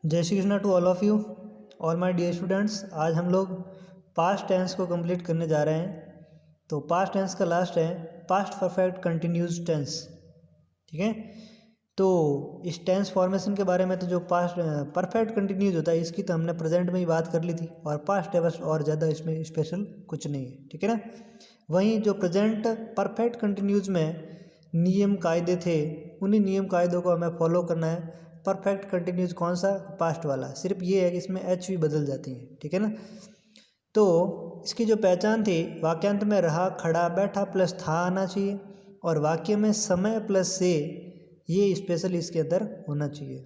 जय Shri Krishna to all of you all my dear students. आज हम लोग पास्ट टेंस को कंप्लीट करने जा रहे हैं। तो पास्ट टेंस का लास्ट है पास्ट परफेक्ट कंटिन्यूज टेंस। ठीक है, तो इस टेंस फॉर्मेशन के बारे में तो जो पास्ट परफेक्ट कंटिन्यूज होता है इसकी तो हमने प्रेजेंट में ही बात कर ली थी और पास्ट है बस, और ज़्यादा इसमें स्पेशल कुछ नहीं है। ठीक है ना। वहीं जो प्रेजेंट परफेक्ट कंटिन्यूज में नियम कायदे थे उन्हीं नियम कायदों को हमें फॉलो करना है। परफेक्ट कंटिन्यूज कौन सा? पास्ट वाला। सिर्फ ये है कि इसमें एच वी बदल जाती है। ठीक है ना। तो इसकी जो पहचान थी, वाक्यांत में रहा, खड़ा, बैठा प्लस था आना चाहिए और वाक्य में समय प्लस से, ये स्पेशल इसके अंदर होना चाहिए।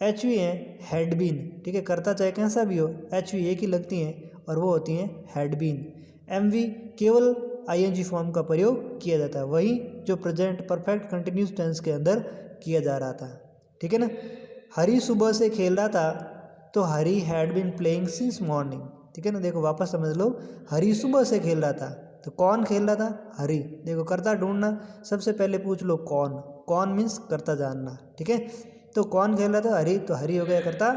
एच वी है हैड बीन। ठीक है, करता चाहे कैसा भी हो, एच वी एक ही लगती हैं और वो होती हैं हैड बीन। एम वी केवल आईएनजी फॉर्म का प्रयोग किया जाता है, वही जो प्रेजेंट परफेक्ट कंटिन्यूस टेंस के अंदर किया जा रहा था। ठीक है ना। हरी सुबह से खेल रहा था, तो Hari had been playing since morning. ठीक है ना। देखो वापस समझ लो, हरी सुबह से खेल रहा था तो कौन खेल रहा था? हरी। देखो करता ढूंढना, सबसे पहले पूछ लो कौन। कौन मीन्स करता जानना। ठीक है, तो कौन खेल रहा था? हरी। तो हरी हो गया करता।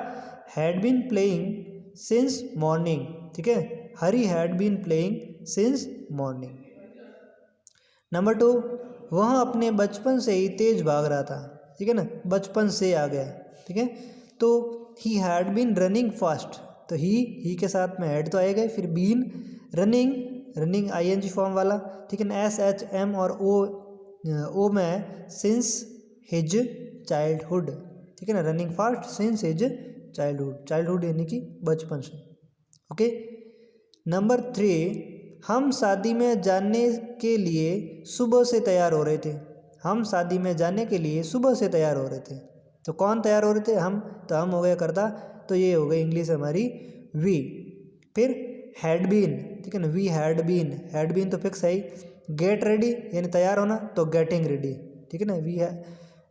Had been playing since morning. ठीक है, Hari had been playing since morning. Number 2, वह अपने बचपन से ही तेज भाग रहा था। ठीक है ना, बचपन से आ गया। ठीक है, तो he had been running fast. तो ही के साथ में हैड तो आएगा, फिर been, running, running ING form वाला। ठीक है ना। एस एच एम और ओ में सिंस हिज चाइल्डहुड। ठीक है ना, running fast since his childhood. Childhood यानी कि बचपन से। ओके। नंबर 3, हम शादी में जाने के लिए सुबह से तैयार हो रहे थे। हम शादी में जाने के लिए सुबह से तैयार हो रहे थे। तो कौन तैयार हो रहे थे? हम। तो हम हो गया करता, तो ये हो गई इंग्लिश हमारी वी। फिर हैड बीन। ठीक है ना, we had been. Had been तो फिक्स है ही। गेट रेडी यानी तैयार होना, तो गेटिंग रेडी। ठीक है ना,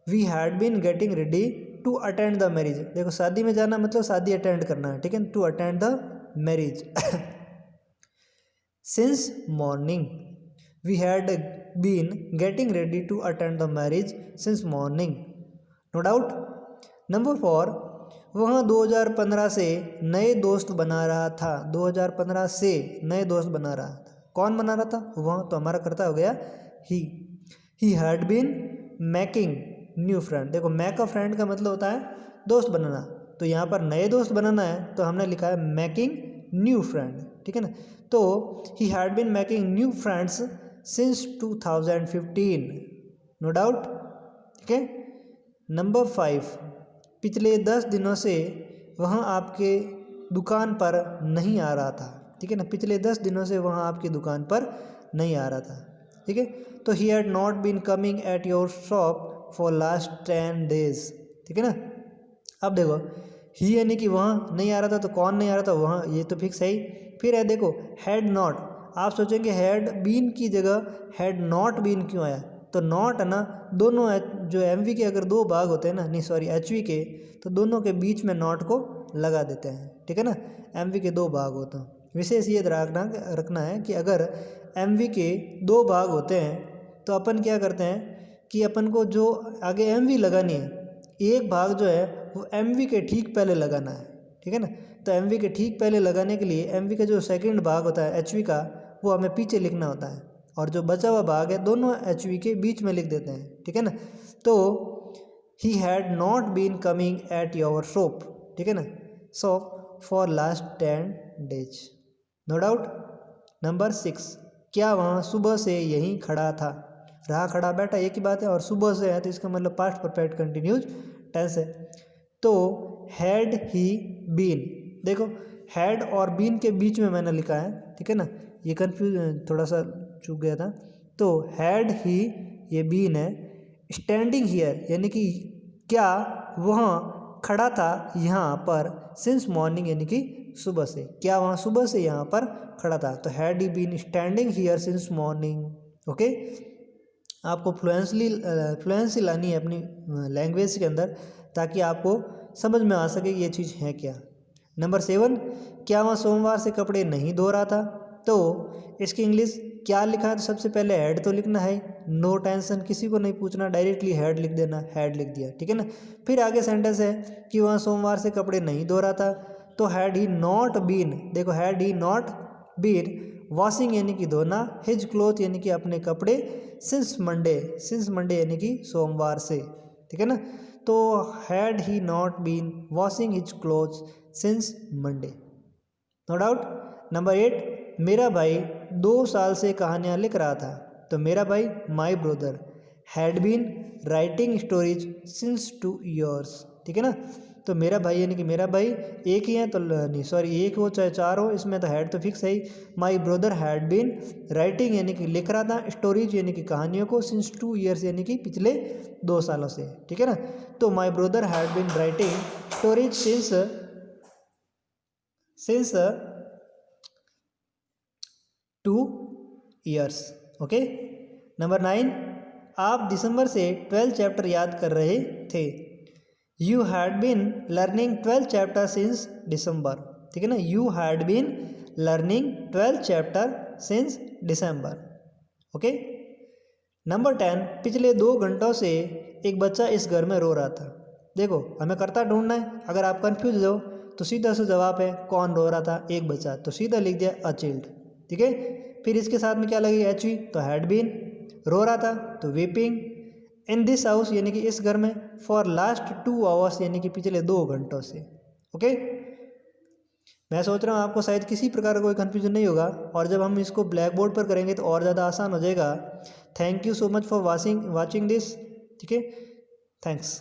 we had been getting ready to attend the marriage. देखो शादी में जाना मतलब शादी अटेंड करना है। ठीक है, to attend the marriage since morning. We had been getting ready to attend the marriage since morning. No doubt. Number 4, वह 2015 से नए दोस्त बना रहा था। 2015 से नए दोस्त बना रहा था। कौन बना रहा था? वह। तो हमारा करता हो गया he had been making new friend. देखो मैक अ फ्रेंड का मतलब होता है दोस्त बनाना, तो यहाँ पर नए दोस्त बनाना है तो हमने लिखा है मेकिंग न्यू फ्रेंड। ठीक है ना। तो he had been making new friends since 2015। No doubt. ठीक है। नंबर 5, पिछले 10 दिनों से वह आपके दुकान पर नहीं आ रहा था। ठीक है ना, पिछले 10 दिनों से वह आपकी दुकान पर नहीं आ रहा था। ठीक है, तो he had not been coming at your shop for last 10 days। ठीक है ना। अब देखो ही यानी कि वह नहीं आ रहा था, तो कौन नहीं आ रहा था? वह। ये तो फिक्स है ही। फिर है देखो हैड नॉट। आप सोचेंगे हैड बीन की जगह हैड नॉट बीन क्यों आया? तो नॉट है ना, दोनों जो एमवी के अगर दो भाग होते हैं ना, नहीं सॉरी एचवी के, तो दोनों के बीच में नॉट को लगा देते हैं। ठीक है ना, एमवी के दो भाग होते हैं। विशेष ये रखना है कि अगर एमवी के दो भाग होते हैं तो अपन क्या करते हैं कि अपन को जो आगे एमवी लगानी है, एक भाग जो है वो एमवी के ठीक पहले लगाना है। ठीक है ना, तो एमवी के ठीक पहले लगाने के लिए एमवी का जो सेकंड भाग होता है एचवी का, वो हमें पीछे लिखना होता है और जो बचा हुआ भाग है दोनों एचवी के बीच में लिख देते हैं। ठीक है ना। तो he had not been coming at your shop. ठीक है ना, shop for last 10 days। No doubt. Number 6, क्या वहाँ सुबह से यहीं खड़ा था? रहा, खड़ा, बैठा एक ही बात है, और सुबह से है तो इसका मतलब पास्ट परफेक्ट कंटिन्यूज टेंस है। तो हैड ही बीन। देखो हैड और बीन के बीच में मैंने लिखा है। ठीक है ना, ये कंफ्यूज थोड़ा सा चूक गया था। तो हैड ही, ये बीन है। स्टैंडिंग हियर यानी कि क्या वह खड़ा था यहाँ पर सिंस मॉर्निंग यानी कि सुबह से। क्या वहाँ सुबह से यहाँ पर खड़ा था? तो had he been standing here since morning. Okay. आपको फ्लुएंसी लानी है अपनी लैंग्वेज के अंदर ताकि आपको समझ में आ सके कि ये चीज़ है क्या। नंबर 7, क्या वह सोमवार से कपड़े नहीं धो रहा था? तो इसकी इंग्लिश क्या लिखा है तो सबसे पहले हेड तो लिखना है, नो टेंशन, किसी को नहीं पूछना, डायरेक्टली हेड लिख देना, हेड लिख दिया, ठीक है ना। फिर आगे सेंटेंस है कि वह सोमवार से कपड़े नहीं धो रहा था, तो हैड ही नॉट बीन, देखो had he not been washing यानी कि धोना, हिज क्लोथ यानी कि अपने कपड़े, सिंस मंडे यानी कि सोमवार से, ठीक है ना। तो had he not been washing his clothes since Monday, no doubt. Number 8, मेरा भाई 2 साल से कहानियाँ लिख रहा था, तो मेरा भाई my brother had been writing stories since 2 years, ठीक है ना। तो मेरा भाई यानी कि मेरा भाई एक ही है तो नहीं सॉरी एक हो चाहे 4 हो, इसमें तो हेड तो फिक्स है ही। My brother had been writing यानी कि लिख रहा था, स्टोरीज यानी कि कहानियों को, सिंस 2 years यानी कि पिछले 2 सालों से, ठीक है ना। तो my brother had been writing stories since 2 years, okay. Number 9, आप दिसंबर से 12 चैप्टर याद कर रहे थे, you had been learning 12 chapter since December, ठीक है ना। You had been learning 12 chapter since December, okay. Number 10, पिछले 2 घंटों से एक बच्चा इस घर में रो रहा था। देखो हमें कर्ता ढूंढना है, अगर आप कंफ्यूज हो तो सीधा से जवाब है कौन रो रहा था, एक बच्चा, तो सीधा लिख दिया अ चिल्ड, ठीक है। फिर इसके साथ में क्या लगेगा एच वी, तो हैड बीन, रो रहा था तो वीपिंग, इन दिस हाउस यानी कि इस घर में, फॉर लास्ट 2 hours यानी कि पिछले 2 घंटों से, ओके। मैं सोच रहा हूँ आपको शायद किसी प्रकार का कोई कन्फ्यूजन नहीं होगा, और जब हम इसको ब्लैक बोर्ड पर करेंगे तो और ज़्यादा आसान हो जाएगा। Thank you so much for watching this, ठीक है, थैंक्स।